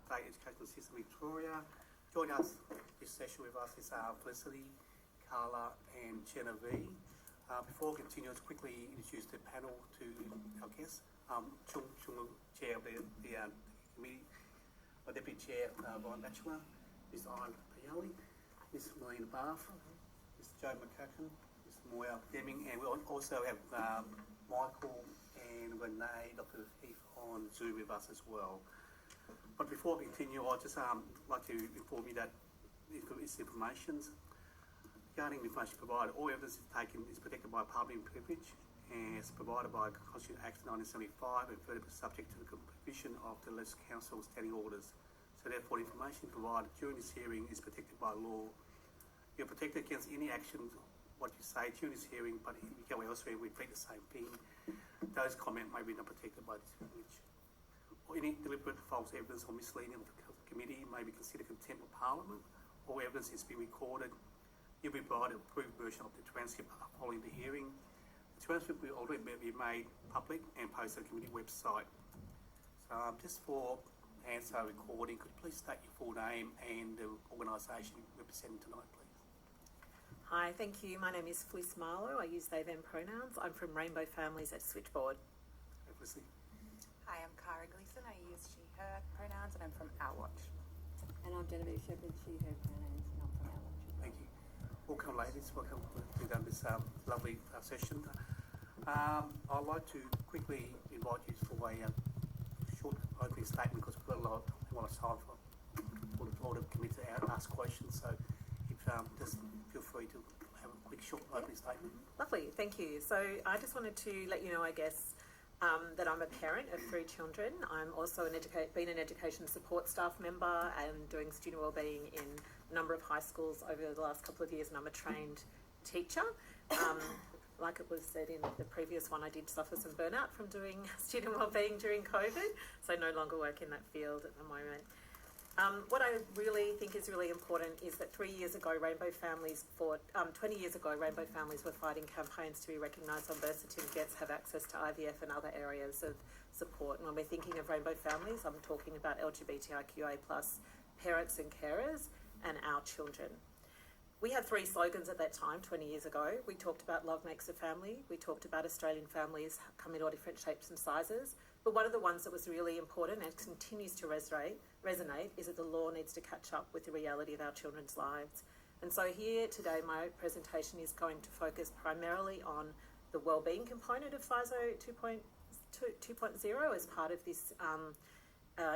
State Education System Victoria. Join us this session with us is Felicity, Carla and Genevieve. Before I continue, let's quickly introduce the panel to our guests. Chung, Chair of the committee, Deputy Chair, Brian Batchelor, Ms. Ian Pioli, Ms. Melina Bath, Mr. Joe McCucken, Ms. Moya Deming, and we also have Michael and Renee, Dr. Heath on Zoom with us as well. But before we continue, I'd just like to inform you that this information regarding the information provided, all evidence taken is protected by public privilege and is provided by Constitution Act 1975 and further subject to the provision of the Legislative Council standing orders. So therefore, the information provided during this hearing is protected by law. You're protected against any action, what you say during this hearing, but if you go elsewhere, we repeat the same thing. Those comments may be not protected by this privilege. Or any deliberate false evidence or misleading of the committee may be considered contempt of Parliament. All evidence is being recorded. You'll be provided an approved version of the transcript following the hearing. The transcript will already be made public and posted on the committee website. So just for answer recording, could you please state your full name and the organisation you're representing tonight, please? Hi, thank you. My name is Fliss Marlowe. I use they, them pronouns. I'm from Rainbow Families at Switchboard. Felicity. Hi, I'm Cara Gleeson. I use she, her pronouns and I'm from Our Watch. And I'm Genevieve Shepherd, she, her pronouns, and I'm from Our Watch. Thank you. Welcome, ladies. Welcome to this lovely session. I'd like to quickly invite you for a short opening statement because we've got a lot of time for the committee to ask questions. So if just feel free to have a quick short opening statement. Lovely, thank you. So I just wanted to let you know, I guess, that I'm a parent of 3 children. I'm also been an education support staff member and doing student wellbeing in a number of high schools over the last couple of years, and I'm a trained teacher. Like it was said in the previous one, I did suffer some burnout from doing student wellbeing during COVID, so no longer work in that field at the moment. What I really think is really important is that 20 years ago, Rainbow Families were fighting campaigns to be recognised on birth certificates, have access to IVF and other areas of support. And when we're thinking of Rainbow Families, I'm talking about LGBTIQA+, parents and carers, and our children. We had 3 slogans at that time, 20 years ago. We talked about love makes a family. We talked about Australian families come in all different shapes and sizes. But one of the ones that was really important and continues to resonate is that the law needs to catch up with the reality of our children's lives. And so here today, my presentation is going to focus primarily on the wellbeing component of FISO 2.0 as part of this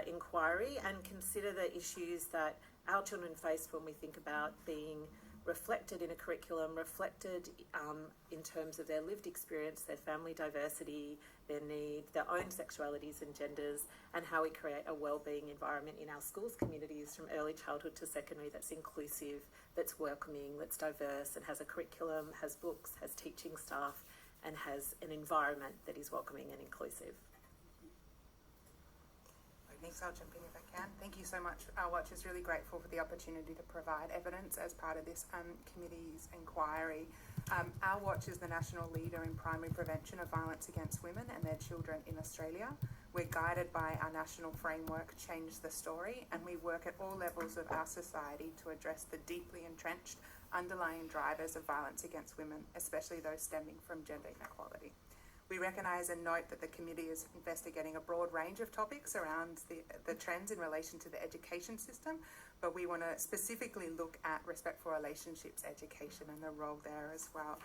inquiry, and consider the issues that our children face when we think about being reflected in a curriculum, reflected in terms of their lived experience, their family diversity, their needs, their own sexualities and genders, and how we create a wellbeing environment in our schools, communities, from early childhood to secondary that's inclusive, that's welcoming, that's diverse, and has a curriculum, has books, has teaching staff, and has an environment that is welcoming and inclusive. Thanks, I'll jump in if I can. Thank you so much. Our Watch is really grateful for the opportunity to provide evidence as part of this committee's inquiry. Our Watch is the national leader in primary prevention of violence against women and their children in Australia. We're guided by our national framework, Change the Story, and we work at all levels of our society to address the deeply entrenched underlying drivers of violence against women, especially those stemming from gender inequality. We recognise and note that the committee is investigating a broad range of topics around the trends in relation to the education system, but we want to specifically look at respectful relationships education and the role there as well.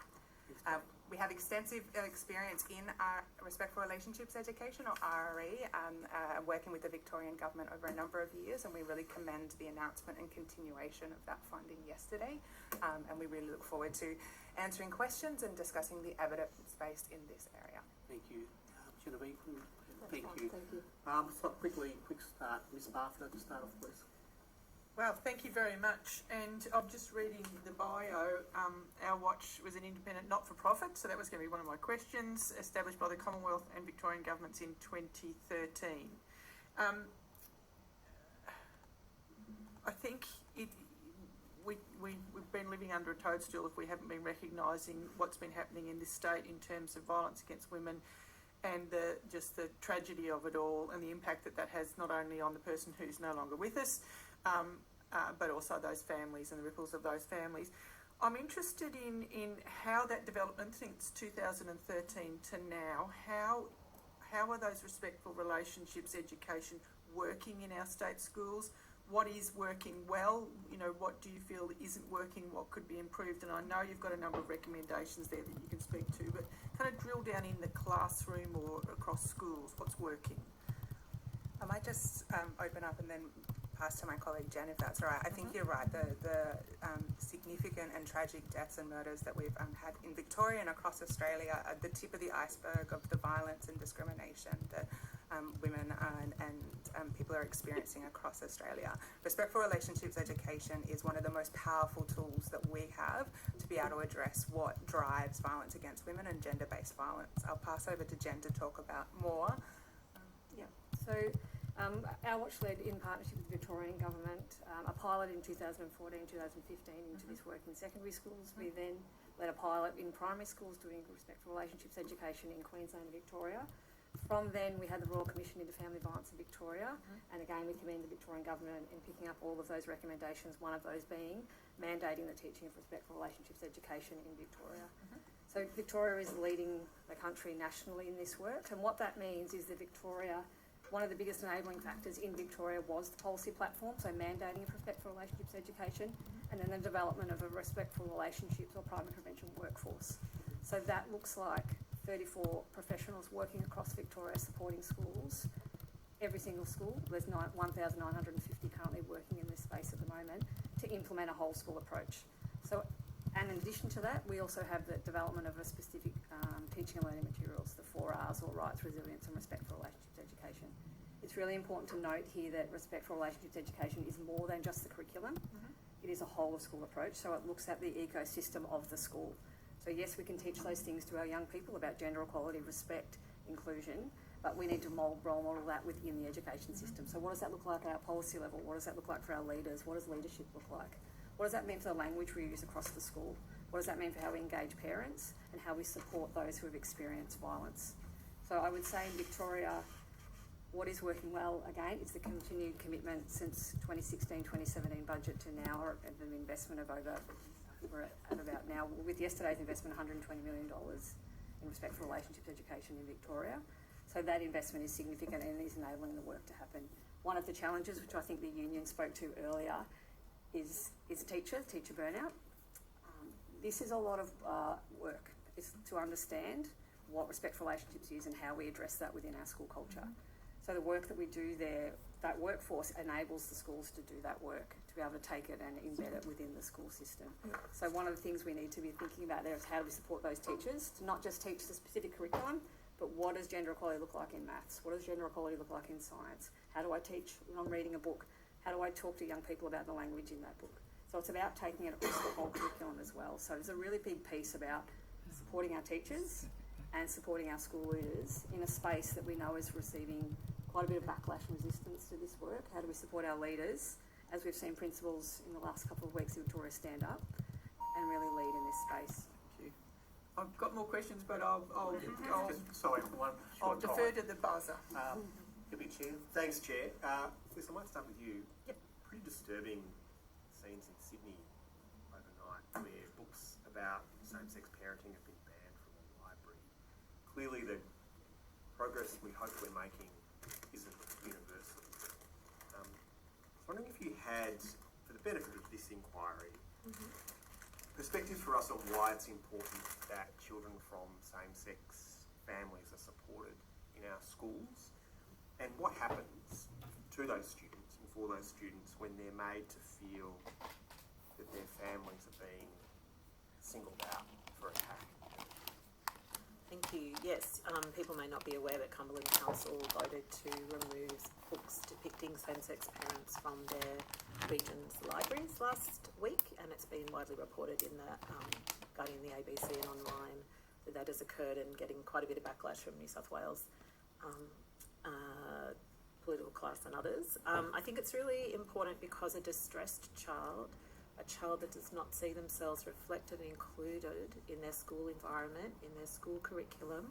We have extensive experience in our respectful relationships education, or RRRR, working with the Victorian government over a number of years, and we really commend the announcement and continuation of that funding yesterday, and we really look forward to answering questions and discussing the evidence based in this area. Thank you. Genevieve, thank you. So quick start. Ms. Barfoot, to start off, please. Well, thank you very much. And I'm just reading the bio. Our Watch was an independent not-for-profit, so that was going to be one of my questions, established by the Commonwealth and Victorian governments in 2013. I think we've been living under a toadstool if we haven't been recognising what's been happening in this state in terms of violence against women and just the tragedy of it all and the impact that has not only on the person who's no longer with us, but also those families and the ripples of those families. I'm interested in how that development since 2013 to now, how are those respectful relationships education working in our state schools? What is working well? You know, what do you feel isn't working? What could be improved? And I know you've got a number of recommendations there that you can speak to, but kind of drill down in the classroom or across schools. What's working? I might just open up and then pass to my colleague Jen, if that's all right. I think you're right. The significant and tragic deaths and murders that we've had in Victoria and across Australia are the tip of the iceberg of the violence and discrimination that women and people are experiencing across Australia. Respectful relationships education is one of the most powerful tools that we have to be able to address what drives violence against women and gender-based violence. I'll pass over to Jen to talk about more. So our watch led in partnership with the Victorian Government a pilot in 2014-2015 into this work in secondary schools. We then led a pilot in primary schools doing respectful relationships education in Queensland and Victoria. From then we had the Royal Commission into Family Violence in Victoria, and again we commend the Victorian Government in picking up all of those recommendations, one of those being mandating the teaching of respectful relationships education in Victoria. So Victoria is leading the country nationally in this work, and what that means is that Victoria, one of the biggest enabling factors in Victoria was the policy platform, so mandating of respectful relationships education, and then the development of a respectful relationships or primary prevention workforce. So that looks like 34 professionals working across Victoria supporting schools, every single school. There's 1,950 currently working in this space at the moment to implement a whole school approach. So, and in addition to that, we also have the development of a specific teaching and learning materials, the 4 Rs, or rights, resilience and respectful relationships education. It's really important to note here that respectful relationships education is more than just the curriculum. It is a whole of school approach, so it looks at the ecosystem of the school. So yes, we can teach those things to our young people about gender equality, respect, inclusion, but we need to role model that within the education system. So what does that look like at our policy level? What does that look like for our leaders? What does leadership look like? What does that mean for the language we use across the school? What does that mean for how we engage parents and how we support those who have experienced violence? So I would say in Victoria, what is working well, again, is the continued commitment since 2016-2017 budget to now, or an investment of over, we're at about now, with yesterday's investment, $120 million in respectful relationships education in Victoria. So that investment is significant and is enabling the work to happen. One of the challenges, which I think the union spoke to earlier, is teacher burnout. This is a lot of work, is to understand what respectful relationships is and how we address that within our school culture. So the work that we do there, that workforce enables the schools to do that work, to be able to take it and embed it within the school system. So one of the things we need to be thinking about there is how do we support those teachers to not just teach the specific curriculum, but what does gender equality look like in maths? What does gender equality look like in science? How do I teach when I'm reading a book? How do I talk to young people about the language in that book? So it's about taking it across the whole curriculum as well. So there's a really big piece about supporting our teachers and supporting our school leaders in a space that we know is receiving quite a bit of backlash and resistance to this work. How do we support our leaders, as we've seen principals in the last couple of weeks in Victoria stand up and really lead in this space? Thank you. I've got more questions, but I'll defer to the buzzer. You'll be Chair. Thanks, Chair. Lisa, I might start with you. Yep. Pretty disturbing scenes in Sydney overnight where books about same-sex parenting have been banned from the library. Clearly the progress we hope we're making isn't universal. I was wondering if you had, for the benefit of this inquiry, perspectives for us on why it's important that children from same-sex families are supported in our schools, and what happens to those students and for those students when they're made to feel that their families are being singled out for attack. Thank you. Yes, people may not be aware that Cumberland Council voted to remove books depicting same-sex parents from their region's libraries last week, and it's been widely reported in the Guardian, the ABC and online that has occurred, and getting quite a bit of backlash from New South Wales political class and others. I think it's really important because a distressed child, a child that does not see themselves reflected and included in their school environment, in their school curriculum,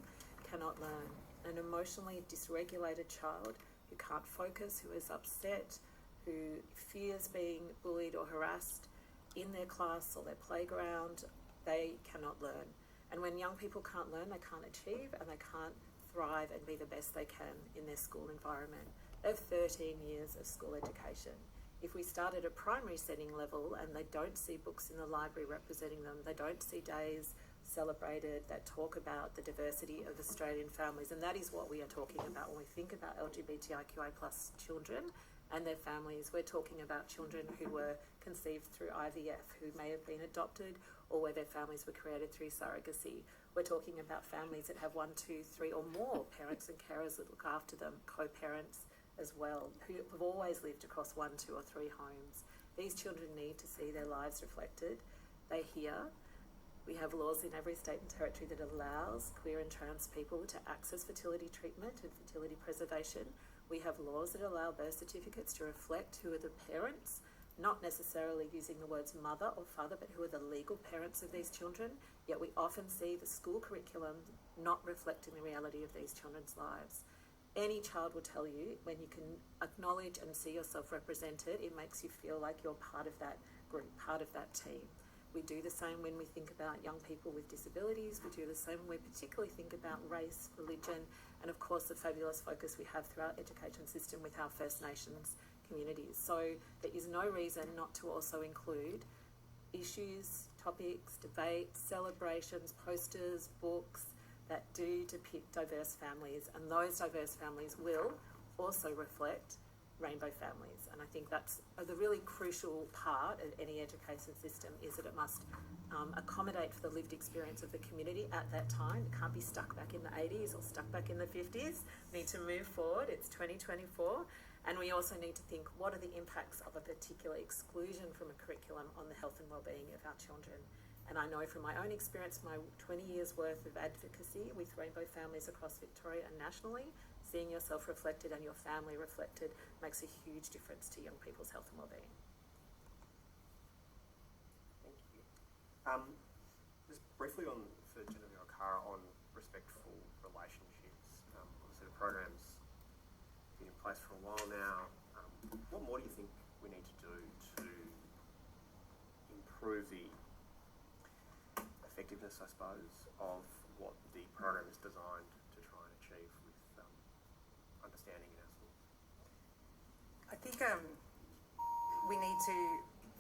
cannot learn. an emotionally dysregulated child who can't focus, who is upset, who fears being bullied or harassed in their class or their playground, they cannot learn. And when young people can't learn, they can't achieve and they can't thrive and be the best they can in their school environment. They have 13 years of school education. If we start at a primary setting level and they don't see books in the library representing them, they don't see days celebrated that talk about the diversity of Australian families, and that is what we are talking about when we think about LGBTIQI plus children and their families. We're talking about children who were conceived through IVF, who may have been adopted, or where their families were created through surrogacy. We're talking about families that have 1, 2, 3 or more parents and carers that look after them, co-parents as well, who have always lived across 1, 2 or 3 homes. These children need to see their lives reflected. They hear. We have laws in every state and territory that allows queer and trans people to access fertility treatment and fertility preservation. We have laws that allow birth certificates to reflect who are the parents, not necessarily using the words mother or father, but who are the legal parents of these children. Yet we often see the school curriculum not reflecting the reality of these children's lives. Any child will tell you, when you can acknowledge and see yourself represented, it makes you feel like you're part of that group, part of that team. We do the same when we think about young people with disabilities. We do the same when we particularly think about race, religion, and of course the fabulous focus we have through our education system with our First Nations communities. So there is no reason not to also include issues, topics, debates, celebrations, posters, books that do depict diverse families, and those diverse families will also reflect rainbow families. And I think that's the really crucial part of any education system, is that it must accommodate for the lived experience of the community at that time. It can't be stuck back in the 80s or stuck back in the 50s. We need to move forward. It's 2024. And we also need to think, what are the impacts of a particular exclusion from a curriculum on the health and wellbeing of our children? And I know from my own experience, my 20 years worth of advocacy with rainbow families across Victoria and nationally, seeing yourself reflected and your family reflected makes a huge difference to young people's health and wellbeing. Thank you. Just briefly on for Genevieve O'Cara on respectful relationships. Obviously the program's been in place for a while now. What more do you think we need to do to improve the effectiveness, I suppose, of what the program is designed to try and achieve with understanding in our schools? I think we need to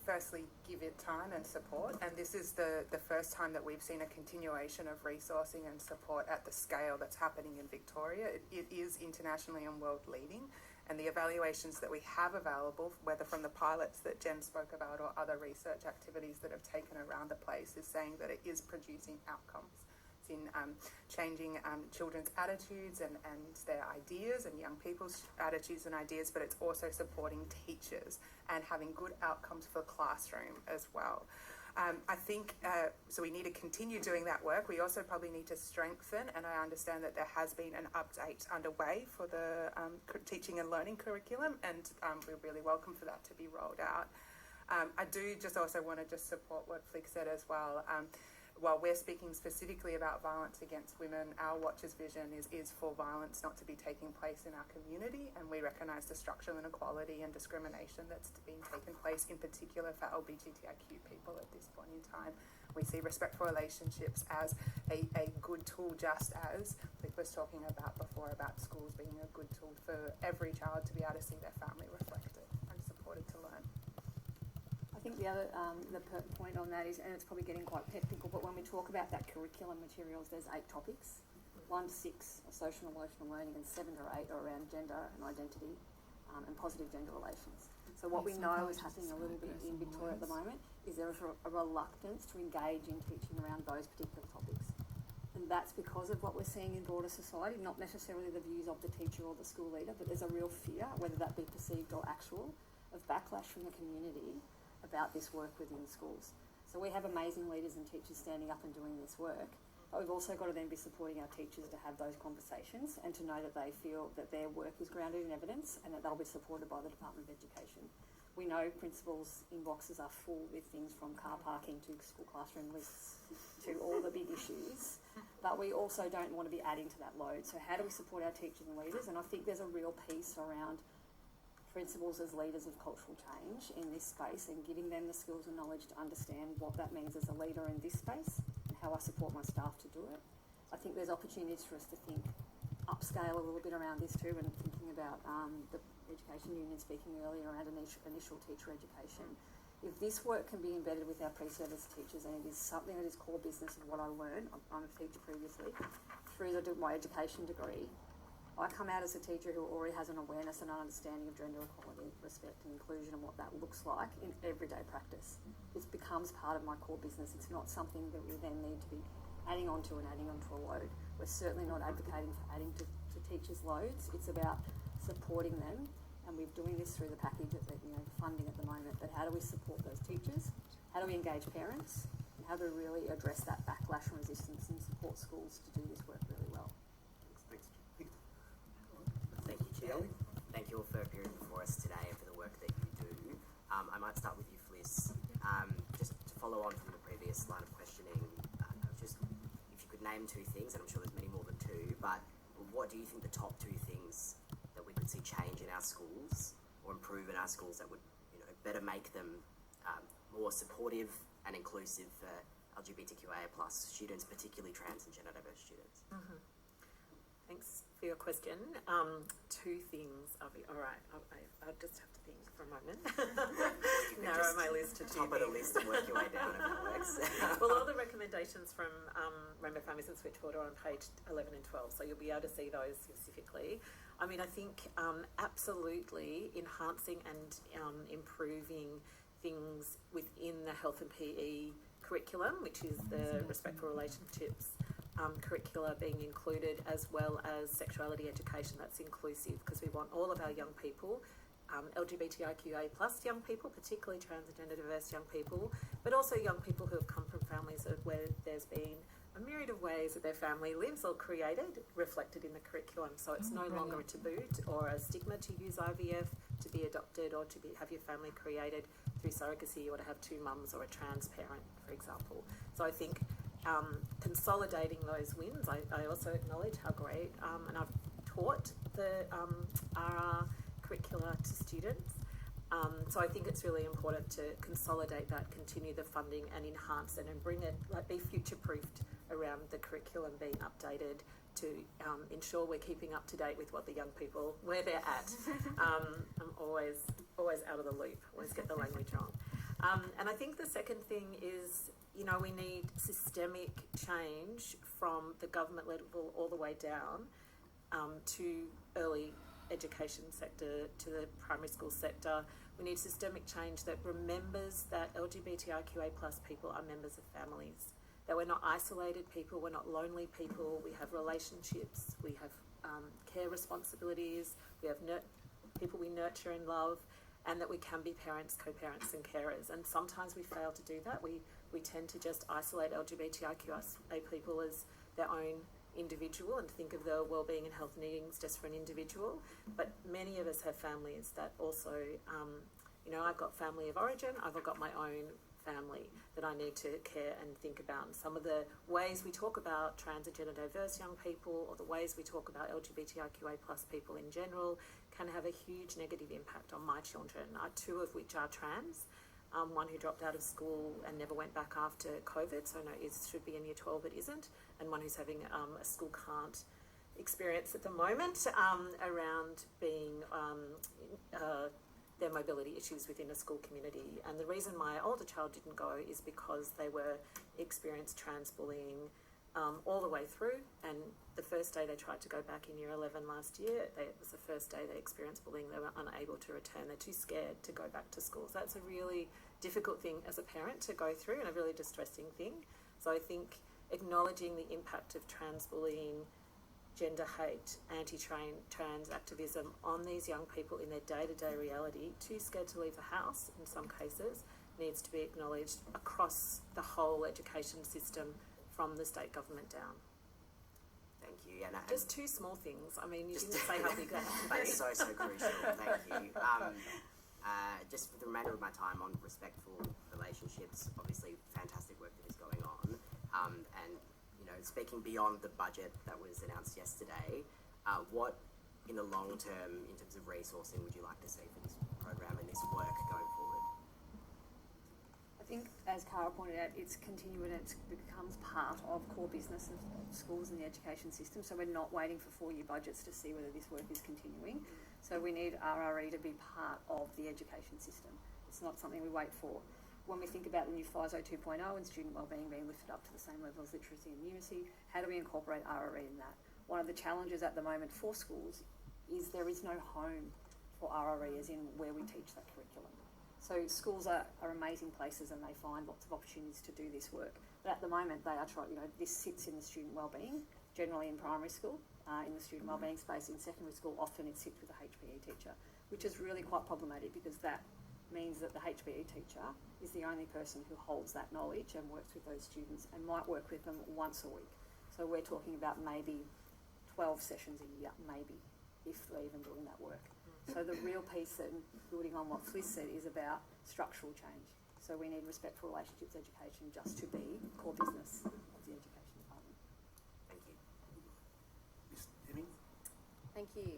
firstly give it time and support, and this is the first time that we've seen a continuation of resourcing and support at the scale that's happening in Victoria. It is internationally and world leading, and the evaluations that we have available, whether from the pilots that Jen spoke about or other research activities that have taken around the place, is saying that it is producing outcomes. It's in changing children's attitudes and their ideas and young people's attitudes and ideas, but it's also supporting teachers and having good outcomes for classroom as well. I think, so we need to continue doing that work. We also probably need to strengthen, and I understand that there has been an update underway for the teaching and learning curriculum, and we're really welcome for that to be rolled out. I do just also want to just support what Flick said as well. While we're speaking specifically about violence against women, our Watch's vision is for violence not to be taking place in our community, and we recognise the structural inequality and discrimination that's been taking place, in particular for LGBTIQ people at this point in time. We see respectful relationships as a good tool, just as Flick was talking about before, about schools being a good tool for every child to be able to see their family reflected and supported to learn. I think the other point on that is, and it's probably getting quite technical, but when we talk about that curriculum materials, there's 8 topics. 1 to 6 are social and emotional learning, and 7 to 8 are around gender and identity and positive gender relations. So what we know is happening a little bit in Victoria at the moment is there is a reluctance to engage in teaching around those particular topics. And that's because of what we're seeing in broader society, not necessarily the views of the teacher or the school leader, but there's a real fear, whether that be perceived or actual, of backlash from the community about this work within schools. So we have amazing leaders and teachers standing up and doing this work, but we've also got to then be supporting our teachers to have those conversations and to know that they feel that their work is grounded in evidence and that they'll be supported by the Department of Education. we know principals' inboxes are full with things from car parking to school classroom lists to all the big issues, but we also don't want to be adding to that load. So how do we support our teachers and leaders? And I think there's a real piece around principals as leaders of cultural change in this space and giving them the skills and knowledge to understand what that means as a leader in this space and how I support my staff to do it. I think there's opportunities for us to think upscale a little bit around this too, and thinking about the education union speaking earlier around initial teacher education. If this work can be embedded with our pre-service teachers, and it is something that is core business of what I learned, I'm a teacher previously, through my education degree, I come out as a teacher who already has an awareness and an understanding of gender equality, respect and inclusion and what that looks like in everyday practice. It becomes part of my core business. It's not something that we then need to be adding onto and adding onto a load. We're certainly not advocating for adding to teachers' loads. It's about supporting them, and we're doing this through the package of funding at the moment. But how do we support those teachers? How do we engage parents? And how do we really address that backlash and resistance and support schools to do this work really well? Thanks. Thank you, Chair. Thank you all for appearing before us today and for the work that you do. I might start with you, Fliss. Just to follow on from the previous line of questioning, just if you could name two things, and I'm sure there's many more than two, but what do you think the top two things that we could see change in our schools or improve in our schools that would, better make them more supportive and inclusive for LGBTQIA+ students, particularly trans and gender diverse students? Mm-hmm. Thanks for your question. Two things. All right. I'll just have to think for a moment. Narrow my list to two top of the list and work your way down if that works. Well, all the recommendations from Rainbow Families and Switchboard are on page 11 and 12, so you'll be able to see those specifically. I mean, I think absolutely enhancing and improving things within the health and PE curriculum, which is the respectful relationships curricula being included, as well as sexuality education that's inclusive, because we want all of our young people, LGBTIQA+ young people, particularly trans and gender diverse young people, but also young people who have come from families where there's been a myriad of ways that their family lives or created reflected in the curriculum. So it's no longer a taboo or a stigma to use IVF, to be adopted, or to have your family created through surrogacy, or to have two mums or a trans parent, for example. So I think consolidating those wins, I also acknowledge how great, and I've taught the RR curricula to students. So I think it's really important to consolidate that, continue the funding and enhance it, and bring it, be future-proofed around the curriculum being updated to ensure we're keeping up to date with what the young people, where they're at. I'm always out of the loop, always get the language wrong. And I think the second thing is, we need systemic change from the government level all the way down to early education sector, to the primary school sector. We need systemic change that remembers that LGBTIQA+ people are members of families, that we're not isolated people, we're not lonely people, we have relationships, we have care responsibilities, we have people we nurture and love, and that we can be parents, co-parents and carers. And sometimes we fail to do that. We tend to just isolate LGBTIQA people as their own individual and think of their wellbeing and health needs just for an individual. But many of us have families that also, I've got family of origin, I've got my own family that I need to care and think about. And some of the ways we talk about trans and gender diverse young people, or the ways we talk about LGBTIQA+ people in general, can have a huge negative impact on my children, two of which are trans. One who dropped out of school and never went back after COVID, so it should be in year 12 but isn't, and one who's having a school can't experience at the moment around being their mobility issues within a school community. And the reason my older child didn't go is because they experienced trans bullying all the way through, and the first day they tried to go back in year 11 last year, it was the first day they experienced bullying. They were unable to return. They're too scared to go back to school. So that's a really difficult thing as a parent to go through, and a really distressing thing. So I think acknowledging the impact of trans bullying, gender hate, anti-trans activism on these young people in their day-to-day reality, too scared to leave the house in some cases, needs to be acknowledged across the whole education system from the state government down. Thank you. And just two small things. I mean, you didn't say how big that has to be. That's so crucial. Thank you. just for the remainder of my time on respectful relationships, obviously fantastic work that is going on. And, you know, speaking beyond the budget that was announced yesterday, what in the long term, in terms of resourcing, would you like to see for this program and this work going forward? I think, as Cara pointed out, it's continuing and it becomes part of core business of schools and the education system. So we're not waiting for 4-year budgets to see whether this work is continuing. So we need RRE to be part of the education system. It's not something we wait for. When we think about the new FISO 2.0 and student wellbeing being lifted up to the same level as literacy and numeracy, how do we incorporate RRE in that? One of the challenges at the moment for schools is there is no home for RRE, as in where we teach that curriculum. So schools are amazing places and they find lots of opportunities to do this work. But at the moment they are trying, this sits in the student wellbeing, generally in primary school, in the student wellbeing space. In secondary school, often it sits with a HPE teacher, which is really quite problematic because that means that the HPE teacher is the only person who holds that knowledge and works with those students and might work with them once a week. So we're talking about maybe 12 sessions a year, maybe, if they're even doing that work. So the real piece, and building on what Fliss said, is about structural change. So we need respectful relationships education just to be core business of the education department. Thank you. Ms. Deming? Thank you.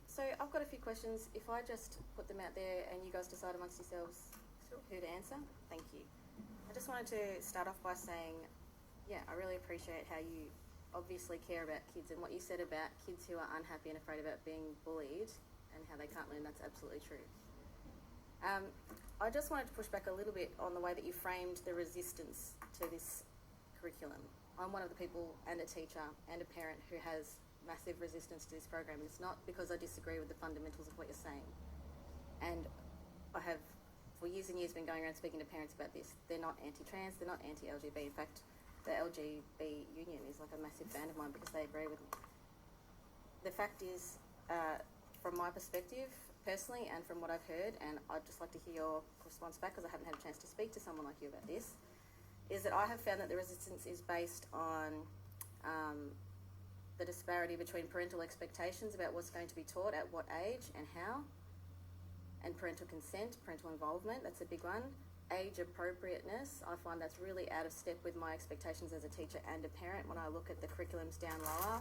So I've got a few questions. If I just put them out there and you guys decide amongst yourselves who to answer, thank you. I just wanted to start off by saying, I really appreciate how you obviously care about kids, and what you said about kids who are unhappy and afraid about being bullied and how they can't learn, that's absolutely true. I just wanted to push back a little bit on the way that you framed the resistance to this curriculum. I'm one of the people and a teacher and a parent who has massive resistance to this program. It's not because I disagree with the fundamentals of what you're saying. And I have, for years and years, been going around speaking to parents about this. They're not anti-trans, they're not anti-LGB. In fact, the LGB union is like a massive fan of mine because they agree with me. The fact is, from my perspective, personally, and from what I've heard, and I'd just like to hear your response back because I haven't had a chance to speak to someone like you about this, is that I have found that the resistance is based on the disparity between parental expectations about what's going to be taught at what age and how, and parental consent, parental involvement, that's a big one. Age appropriateness, I find that's really out of step with my expectations as a teacher and a parent. When I look at the curriculums down lower,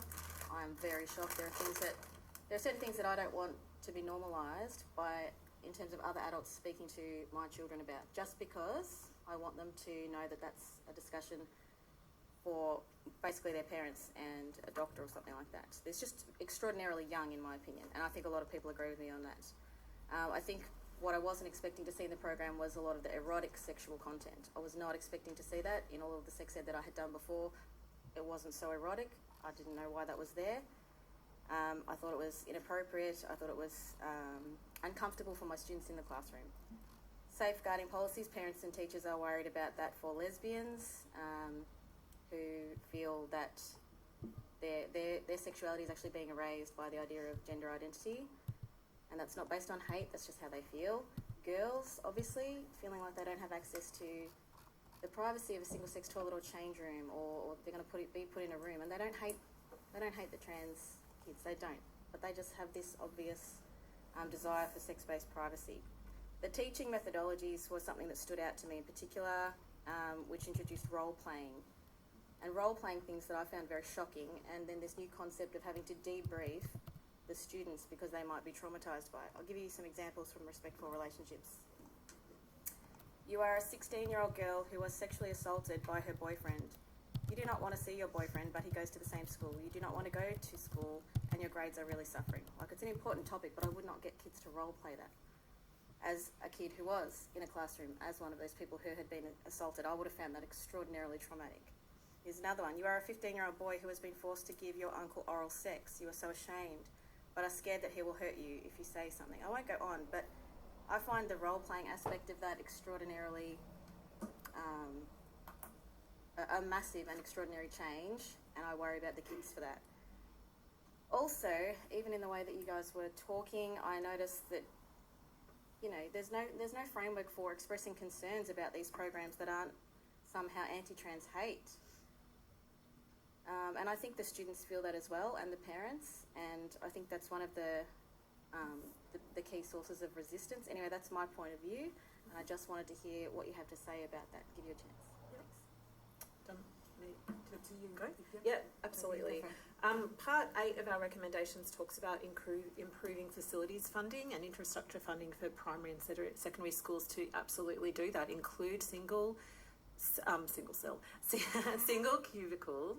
I'm very shocked. There are certain things that I don't want to be normalised in terms of other adults speaking to my children about, just because I want them to know that that's a discussion for basically their parents and a doctor or something like that. It's just extraordinarily young in my opinion, and I think a lot of people agree with me on that. I think what I wasn't expecting to see in the program was a lot of the erotic sexual content. I was not expecting to see that in all of the sex ed that I had done before. It wasn't so erotic. I didn't know why that was there. I thought it was inappropriate. I thought it was uncomfortable for my students in the classroom. Safeguarding policies, parents and teachers are worried about that for lesbians who feel that their sexuality is actually being erased by the idea of gender identity. And that's not based on hate, that's just how they feel. Girls, obviously, feeling like they don't have access to the privacy of a single-sex toilet or change room, or they're going to be put in a room. And they don't hate the trans kids, they don't. But they just have this obvious desire for sex-based privacy. The teaching methodologies was something that stood out to me in particular, which introduced role-playing. And role-playing things that I found very shocking, and then this new concept of having to debrief the students because they might be traumatised by it. I'll give you some examples from respectful relationships. You are a 16-year-old girl who was sexually assaulted by her boyfriend. You do not want to see your boyfriend, but he goes to the same school. You do not want to go to school and your grades are really suffering. Like, it's an important topic, but I would not get kids to role play that. As a kid who was in a classroom as one of those people who had been assaulted, I would have found that extraordinarily traumatic. Here's another one. You are a 15-year-old boy who has been forced to give your uncle oral sex. You are so ashamed, but are scared that he will hurt you if you say something. I won't go on, but I find the role-playing aspect of that extraordinarily a massive and extraordinary change, and I worry about the kids for that. Also, even in the way that you guys were talking, I noticed that there's no framework for expressing concerns about these programs that aren't somehow anti-trans hate. And I think the students feel that as well, and the parents, and I think that's one of the the key sources of resistance. Anyway, that's my point of view, and I just wanted to hear what you have to say about that. Give you a chance. To you and go? Yeah, absolutely. Part 8 of our recommendations talks about improving facilities funding and infrastructure funding for primary and secondary schools to absolutely do that. Include single cubicle,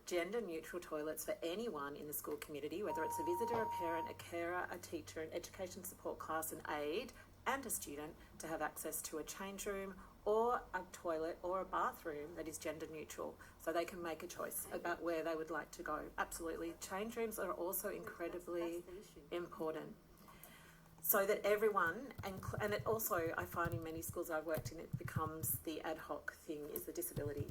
gender neutral toilets for anyone in the school community, whether it's a visitor, a parent, a carer, a teacher, an education support class, an aide, and a student, to have access to a change room or a toilet or a bathroom that is gender neutral, so they can make a choice about where they would like to go. Absolutely. Change rooms are also incredibly important, so that everyone, and it also, I find in many schools I've worked in, it becomes the ad hoc thing is the disability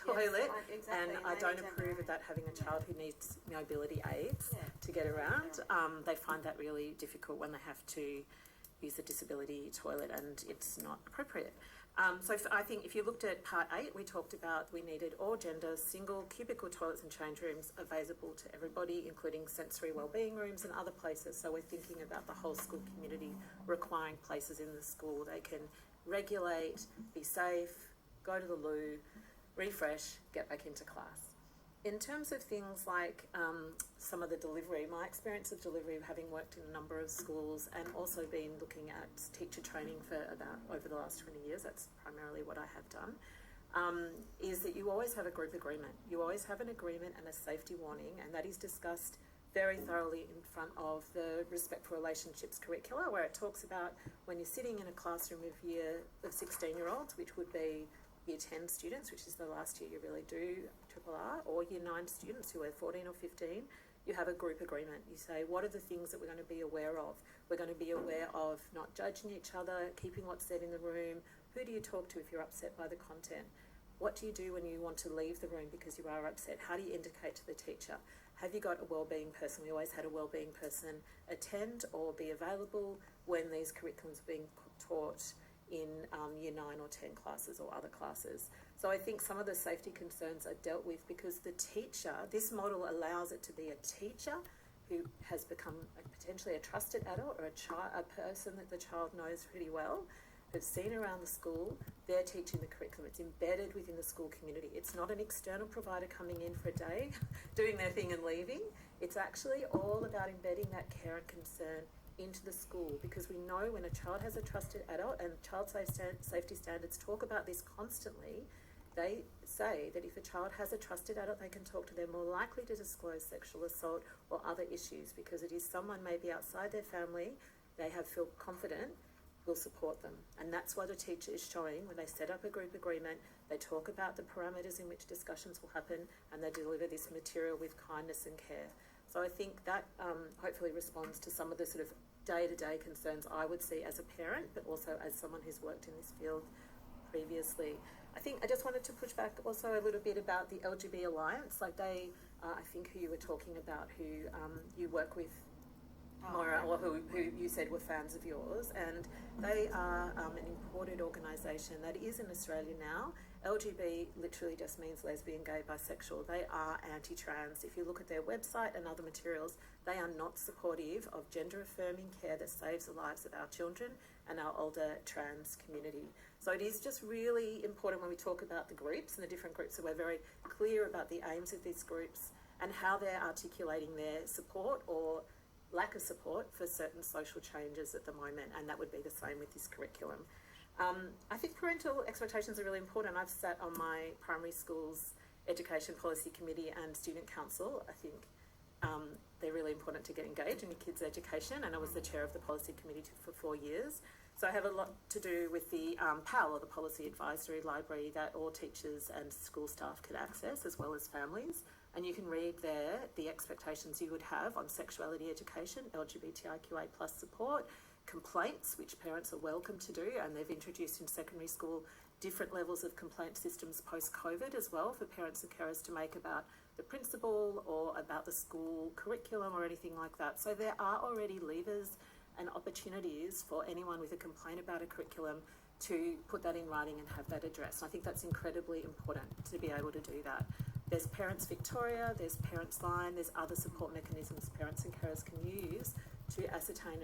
toilet, and I don't approve of that, having a child who needs mobility aids to get around. They find that really difficult when they have to use a disability toilet, and it's not appropriate. I think if you looked at part 8, we talked about we needed all gender single cubicle toilets and change rooms available to everybody, including sensory wellbeing rooms and other places. So we're thinking about the whole school community requiring places in the school they can regulate, be safe, go to the loo, refresh, get back into class. In terms of things like some of the delivery, my experience of delivery, having worked in a number of schools and also been looking at teacher training for about over the last 20 years, that's primarily what I have done, is that you always have a group agreement. You always have an agreement and a safety warning, and that is discussed very thoroughly in front of the Respectful Relationships curricula, where it talks about when you're sitting in a classroom of 16-year-olds, which would be Year 10 students, which is the last year you really do RRR, or Year 9 students who are 14 or 15, you have a group agreement. You say, what are the things that we're going to be aware of? We're going to be aware of not judging each other, keeping what's said in the room. Who do you talk to if you're upset by the content? What do you do when you want to leave the room because you are upset? How do you indicate to the teacher? Have you got a wellbeing person? We always had a wellbeing person attend or be available when these curriculums are being taught in Year 9 or 10 classes or other classes. So I think some of the safety concerns are dealt with because the teacher, this model allows it to be a teacher who has become potentially a trusted adult or a person that the child knows pretty well, who's seen around the school. They're teaching the curriculum. It's embedded within the school community. It's not an external provider coming in for a day, doing their thing and leaving. It's actually all about embedding that care and concern into the school, because we know when a child has a trusted adult, and child safety standards talk about this constantly, they say that if a child has a trusted adult they can talk to, they're more likely to disclose sexual assault or other issues, because it is someone maybe outside their family they feel confident will support them. And that's what a teacher is showing when they set up a group agreement. They talk about the parameters in which discussions will happen, and they deliver this material with kindness and care. So I think that hopefully responds to some of the sort of day-to-day concerns I would see as a parent, but also as someone who's worked in this field previously. I think I just wanted to push back also a little bit about the LGB Alliance. Like they, I think who you were talking about, who you work with, Moira, or who you said were fans of yours, and they are an imported organisation that is in Australia now. LGB literally just means lesbian, gay, bisexual. They are anti-trans. If you look at their website and other materials, they are not supportive of gender-affirming care that saves the lives of our children and our older trans community. So it is just really important when we talk about the groups and the different groups, that we're very clear about the aims of these groups and how they're articulating their support or lack of support for certain social changes at the moment, and that would be the same with this curriculum. I think parental expectations are really important. I've sat on my primary school's education policy committee and student council. I think they're really important to get engaged in your kids' education, and I was the chair of the policy committee for 4 years. So I have a lot to do with the PAL, or the Policy Advisory Library, that all teachers and school staff could access, as well as families. And you can read there the expectations you would have on sexuality education, LGBTIQA+ support, complaints, which parents are welcome to do, and they've introduced in secondary school different levels of complaint systems post-COVID as well for parents and carers to make about the principal or about the school curriculum or anything like that. So there are already levers and opportunities for anyone with a complaint about a curriculum to put that in writing and have that addressed. And I think that's incredibly important to be able to do that. There's Parents Victoria, there's Parents Line, there's other support mechanisms parents and carers can use to ascertain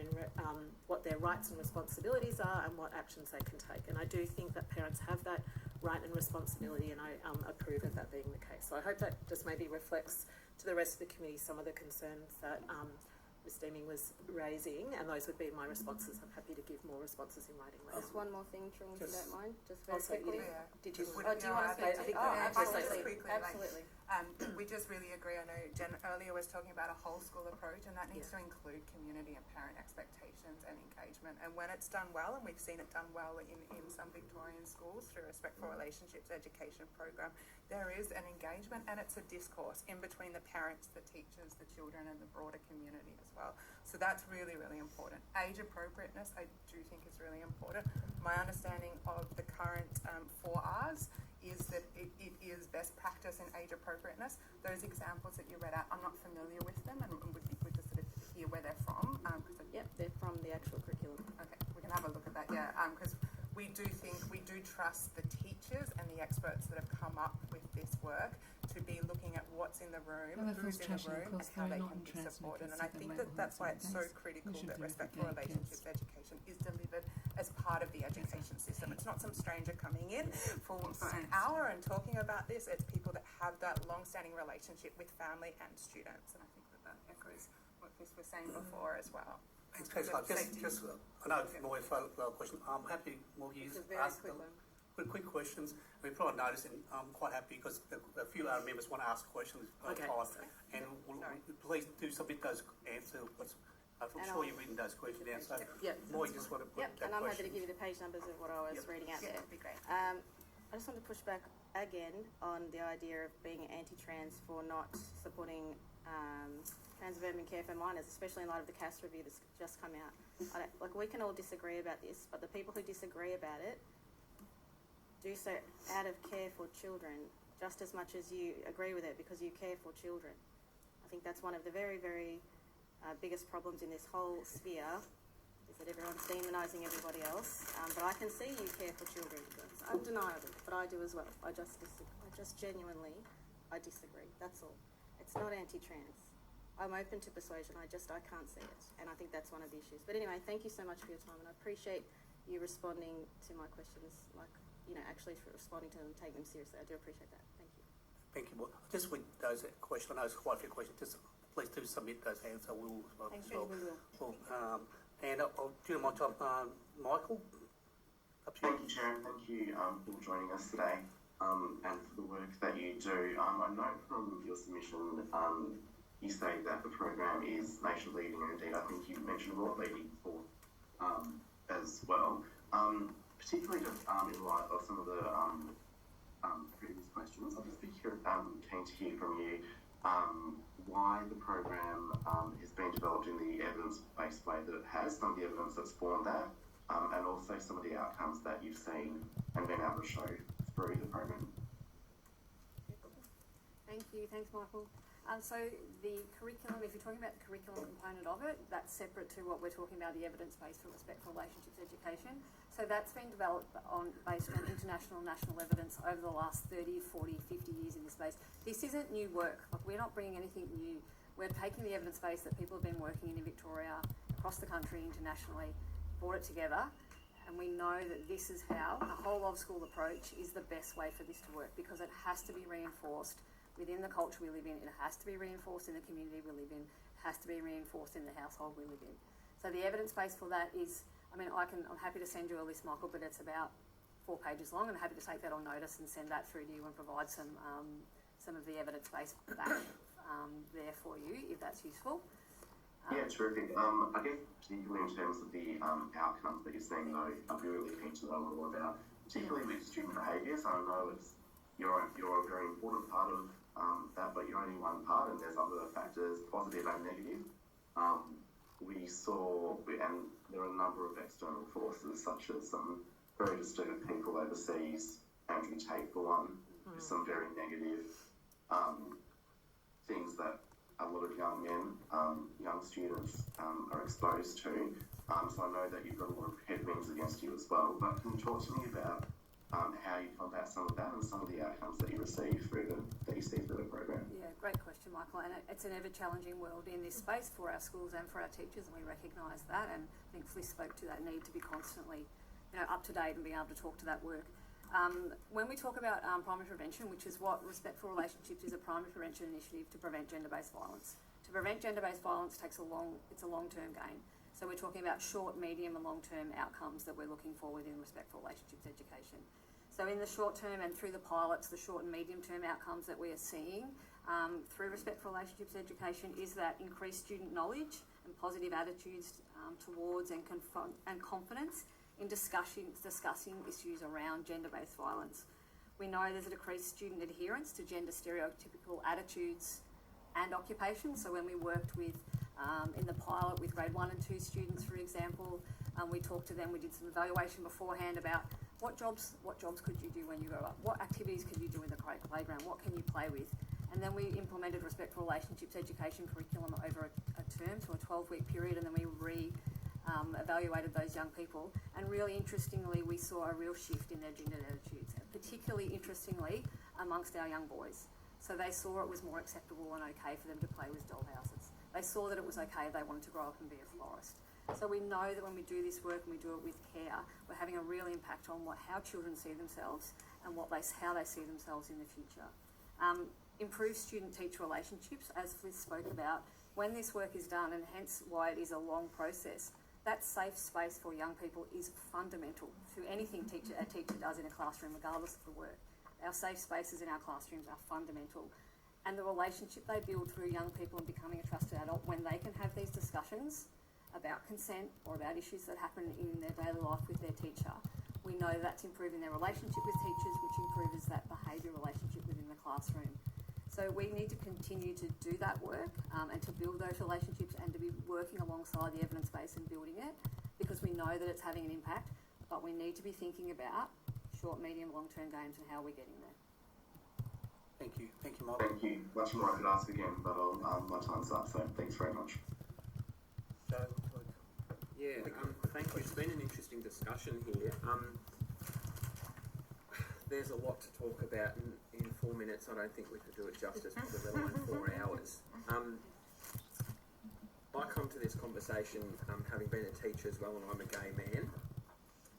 what their rights and responsibilities are and what actions they can take. And I do think that parents have that right and responsibility, and I approve of that being the case. So I hope that just maybe reflects to the rest of the committee some of the concerns that Ms. Deeming was raising, and those would be my responses. I'm happy to give more responses in writing later. Just one more thing, Trung, if you don't mind, just very Also, quickly. Yeah. Did you? Just would- Oh, do you want to speak I to think Oh, that- absolutely, quickly, like, absolutely. We just really agree. I know Jen earlier was talking about a whole school approach, and that needs to include community and parent expectations and engagement. And when it's done well, and we've seen it done well in some Victorian schools through Respectful Relationships education program, there is an engagement and it's a discourse in between the parents, the teachers, the children, and the broader community as well. So that's really, really important. Age appropriateness, I do think, is really important. My understanding of the current 4Rs is that it is best practice in age appropriateness. Those examples that you read out, I'm not familiar with them, and would to sort of hear where they're from. Yep, they're from the actual curriculum. Okay, we can have a look at that, yeah, because we do trust the teachers and the experts that have come up with this work to be looking at what's in the room, who's in the room, and how they can be supported. And I think that that's why it's so critical that Respectful Relationships education is delivered as part of the education system. It's not some stranger coming in for an hour and talking about this. It's people that have that long-standing relationship with family and students. And I think that echoes what Chris was saying before as well. Thanks, I know it's more a question. I'm happy more you It's a very ask quick them. one. Quick questions. We probably noticed, and I'm quite happy because a few other members want to ask questions per Okay. time. And please do submit those answers. I'm And sure you've written those questions down. So Yep. more you just want to put Yep, that and I'm happy to question. give you the page numbers of what I was Yep. reading out Yeah, there. that'd be great. I just want to push back again on the idea of being anti-trans for not supporting trans development care for minors, especially in light of the CAS review that's just come out. We can all disagree about this, but the people who disagree about it do so out of care for children, just as much as you agree with it because you care for children. I think that's one of the very, very biggest problems in this whole sphere, is that everyone's demonising everybody else. But I can see you care for children. It's undeniable, but I do as well. I just genuinely, I disagree. That's all. It's not anti-trans. I'm open to persuasion. I can't see it, and I think that's one of the issues. But anyway, thank you so much for your time, and I appreciate you responding to my questions, actually responding to them and taking them seriously. I do appreciate that. Thank you. Thank you. Well, just with those questions, I know it's quite a few questions. Just please do submit those answers. We will. Thank you. We will. Well, and during my time, Michael. Up to you. Thank you, Chair, and thank you for joining us today and for the work that you do. I note from your submission you say that the program is nation leading, and indeed I think you mentioned world leading before as well. Particularly just in light of some of the previous questions, I'll just be keen to hear from you why the program has been developed in the evidence-based way that it has, some of the evidence that's borne that, and also some of the outcomes that you've seen and been able to show through the program. Thank you. Thanks, Michael. So the curriculum, if you're talking about the curriculum component of it, that's separate to what we're talking about, the evidence-based for respectful relationships education. So that's been developed based on international and national evidence over the last 30, 40, 50 years in this space. This isn't new work. We're not bringing anything new. We're taking the evidence base that people have been working in Victoria, across the country, internationally, brought it together, and we know that this is how a whole of school approach is the best way for this to work, because it has to be reinforced within the culture we live in, it has to be reinforced in the community we live in, it has to be reinforced in the household we live in. So the evidence base for that is, I'm happy to send you a list, Michael, but it's about 4 pages long, and I'm happy to take that on notice and send that through to you and provide some of the evidence base back there for you, if that's useful. Yeah, terrific. I guess particularly in terms of the outcomes that you're seeing, though, I'd be really keen to know more about, particularly with student behaviours. I know you're a very important part of that, but you're only one part, and there's other factors, positive and negative. We saw, and there are a number of external forces, such as some very disturbed people overseas, Andrew Tate for one, some very negative things that a lot of young men, young students are exposed to. So I know that you've got a lot of headwinds against you as well, but can you talk to me about how you felt about some of that and some of the outcomes that you received through the program. Yeah, great question, Michael. And it's an ever-challenging world in this space for our schools and for our teachers, and we recognise that. And I think Fliss spoke to that need to be constantly, up to date and being able to talk to that work. When we talk about primary prevention, which is what Respectful Relationships is, a primary prevention initiative to prevent gender-based violence. To prevent gender-based violence it's a long-term game. So we're talking about short, medium and long-term outcomes that we're looking for within Respectful Relationships education. So in the short term and through the pilots, the short and medium-term outcomes that we are seeing through Respectful Relationships education is that increased student knowledge and positive attitudes towards and confidence in discussing issues around gender-based violence. We know there's a decreased student adherence to gender stereotypical attitudes and occupations. So when we worked with, in the pilot with grade 1 and 2 students, for example, we talked to them, we did some evaluation beforehand about what jobs could you do when you grow up? What activities could you do in the playground? What can you play with? And then we implemented Respectful Relationships education curriculum over a term, so a 12-week period, and then we evaluated those young people, and really interestingly we saw a real shift in their gender attitudes, particularly interestingly amongst our young boys. So they saw it was more acceptable and okay for them to play with dollhouses. They saw that it was okay they wanted to grow up and be a florist. So we know that when we do this work and we do it with care, we're having a real impact on how children see themselves and how they see themselves in the future. Improve student-teacher relationships, as Fliss spoke about. When this work is done, and hence why it is a long process, that safe space for young people is fundamental to anything a teacher does in a classroom, regardless of the work. Our safe spaces in our classrooms are fundamental. And the relationship they build through young people and becoming a trusted adult, when they can have these discussions about consent or about issues that happen in their daily life with their teacher, we know that's improving their relationship with teachers, which improves that behaviour relationship within the classroom. So we need to continue to do that work and to build those relationships and to be working alongside the evidence base and building it, because we know that it's having an impact, but we need to be thinking about short, medium, long-term games and how we're getting there. Thank you, Michael. Thank you. Much more I could ask again, but my time's up, so thanks very much. Joe, yeah, thank you. It's been an interesting discussion here. There's a lot to talk about in 4 minutes. I don't think we could do it justice, let alone 4 hours. I come to this conversation having been a teacher as well, and I'm a gay man,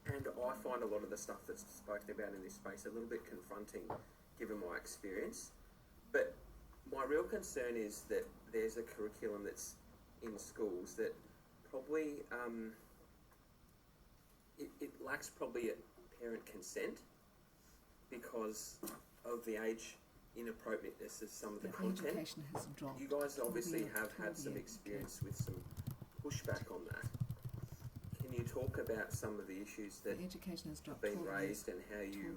and I find a lot of the stuff that's spoken about in this space a little bit confronting given my experience. But my real concern is that there's a curriculum that's in schools that probably it lacks probably a parent consent because of the age inappropriateness of some of the content. Education has dropped. You guys obviously have had some experience with some pushback on that. Can you talk about some of the issues that have been raised and how you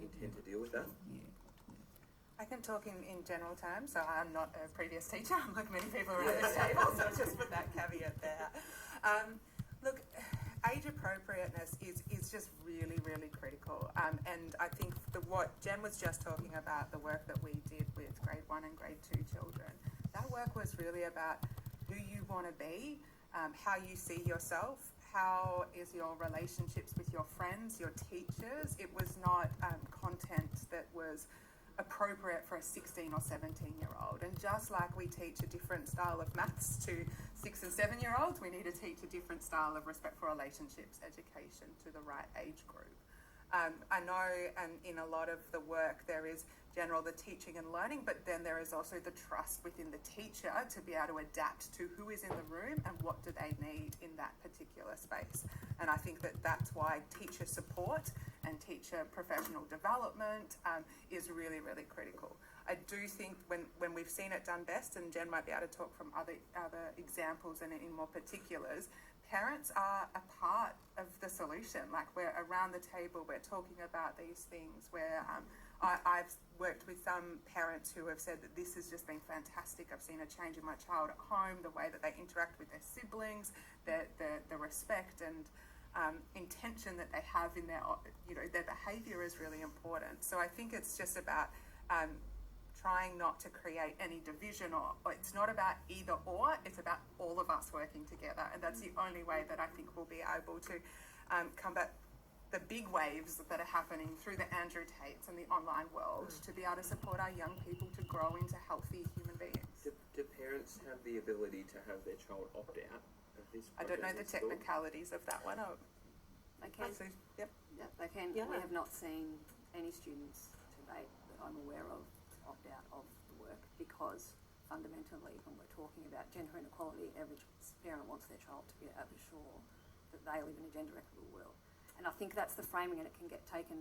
intend to deal with that? I can talk in general terms, so I'm not a previous teacher, like many people around this table, so just put that caveat there. Look, age appropriateness is just really, really critical. And I think what Jen was just talking about, the work that we did with grade 1 and grade 2 children, that work was really about who you want to be, how you see yourself, how is your relationships with your friends, your teachers. It was not content that was appropriate for a 16 or 17-year-old. And just like we teach a different style of maths to 6 and 7-year-olds, we need to teach a different style of respectful relationships education to the right age group. I know, and in a lot of the work there is the teaching and learning, but then there is also the trust within the teacher to be able to adapt to who is in the room and what do they need in that particular space. And I think that that's why teacher support and teacher professional development is really, really critical. I do think when we've seen it done best, and Jen might be able to talk from other examples and in more particulars, parents are a part of the solution. Like, we're around the table, we're talking about these things, where I've worked with some parents who have said that this has just been fantastic. I've seen a change in my child at home, the way that they interact with their siblings, the respect and intention that they have in their behaviour is really important. So I think it's just about trying not to create any division, or it's not about either or, it's about all of us working together, and that's the only way that I think we'll be able to combat the big waves that are happening through the Andrew Tates and the online world to be able to support our young people to grow into healthy human beings. Do parents have the ability to have their child opt out of this? I don't know the project in school? technicalities of that one. They can. So, yep. Yeah, they can. Yeah. We have not seen any students to date that I'm aware of opt out of the work because fundamentally, when we're talking about gender inequality, every parent wants their child to be able to ensure that they live in a gender equitable world. And I think that's the framing, and it can get taken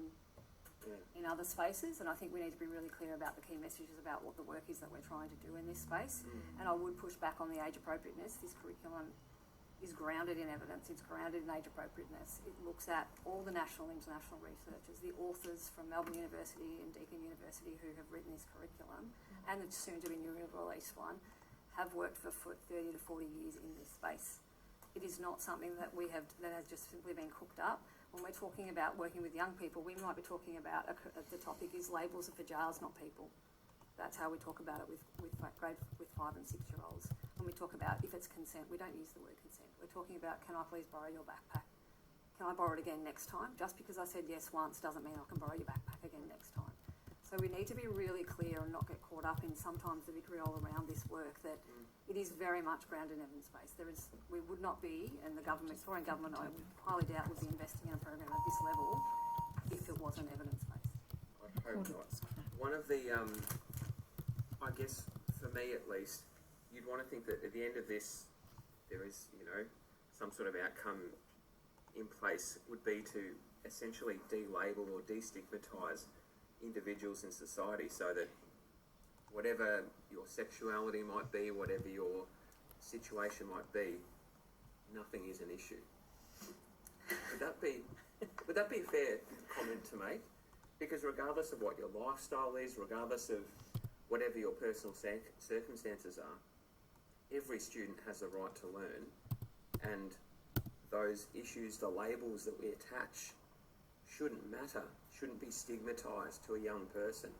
in other spaces. And I think we need to be really clear about the key messages about what the work is that we're trying to do in this space. And I would push back on the age appropriateness. This curriculum is grounded in evidence, it's grounded in age appropriateness. It looks at all the national and international researchers, the authors from Melbourne University and Deakin University who have written this curriculum, and the soon to be newly released one, have worked for 30 to 40 years in this space. It is not something that has just simply been cooked up. When we're talking about working with young people, we might be talking about the topic is labels are for jails, not people. That's how we talk about it with 5 and 6 year olds. When we talk about if it's consent, we don't use the word consent. We're talking about, can I please borrow your backpack? Can I borrow it again next time? Just because I said yes once doesn't mean I can borrow your backpack again next time. So we need to be really clear and not get caught up in sometimes the vitriol around this work that it is very much grounded in evidence-based. We would not be, and the government, Victorian government, I would highly doubt would be investing in a program at this level if it wasn't evidence-based. I hope not. One of the, I guess for me at least, you'd want to think that at the end of this, there is, some sort of outcome in place would be to essentially de-label or destigmatise individuals in society so that whatever your sexuality might be, whatever your situation might be, nothing is an issue. Would that be a fair comment to make? Because regardless of what your lifestyle is, regardless of whatever your personal circumstances are, every student has a right to learn, and those issues, the labels that we attach, shouldn't matter, shouldn't be stigmatised to a young person.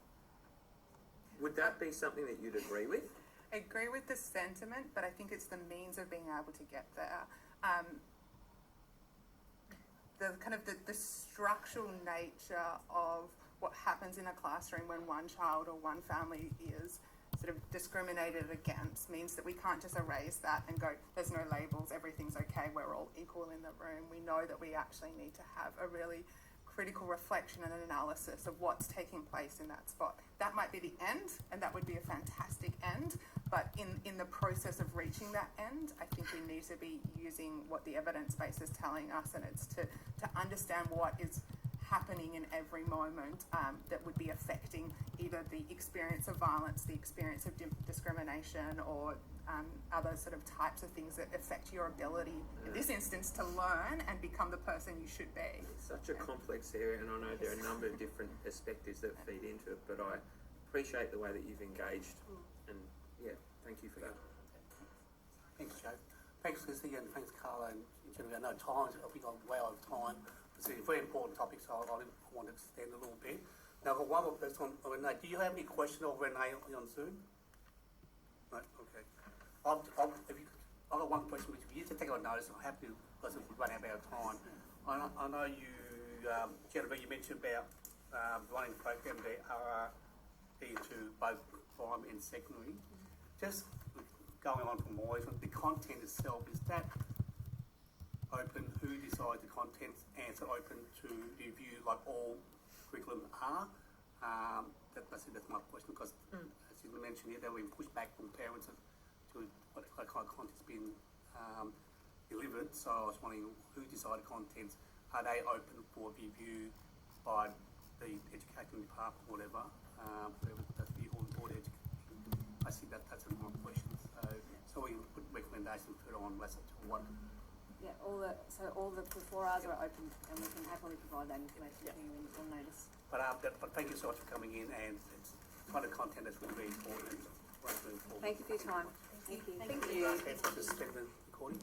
Would that be something that you'd agree with? I agree with the sentiment, but I think it's the means of being able to get there. The structural nature of what happens in a classroom when one child or one family is sort of discriminated against means that we can't just erase that and go, there's no labels, everything's okay, we're all equal in the room. We know that we actually need to have a really critical reflection and an analysis of what's taking place in that spot. That might be the end, and that would be a fantastic end, but in the process of reaching that end, I think we need to be using what the evidence base is telling us, and it's to understand what is happening in every moment that would be affecting either the experience of violence, the experience of discrimination, or other sort of types of things that affect your ability, in this instance, to learn and become the person you should be. It's such a complex area, and I know there are a number of different perspectives that feed into it, but I appreciate the way that you've engaged, and thank you for that. Thanks, Joe. Thanks, Lizzie, and thanks, Carla and Jennifer. I know we got way over time. It's a very important topic, so I want to extend a little bit. Now, I've got one more person on Renee. Do you have any question of Renee on Zoom? No? Okay. I've got one question which you just take a notice. I have to, because we're running out of time. I know you, Jennifer, you mentioned about running the program, the RRRR into both primary and secondary. Just going on from more, the content itself, is that open? Who decides the contents? Answer open to review like all curriculum are? That's my question, because as you mentioned here, there were pushback from parents to what kind of content's been delivered. So I was wondering who decided contents. Are they open for review by the education department, whatever, whoever does the board education? I see that's my question. So we put recommendations put on lesson to what. Yeah, all the 4 hours are open, and we can happily provide that information to you on notice. But thank you so much for coming in, and it's kind of content that's really important. Thank you for your time. Thank you. Thank you. Suspend the recording.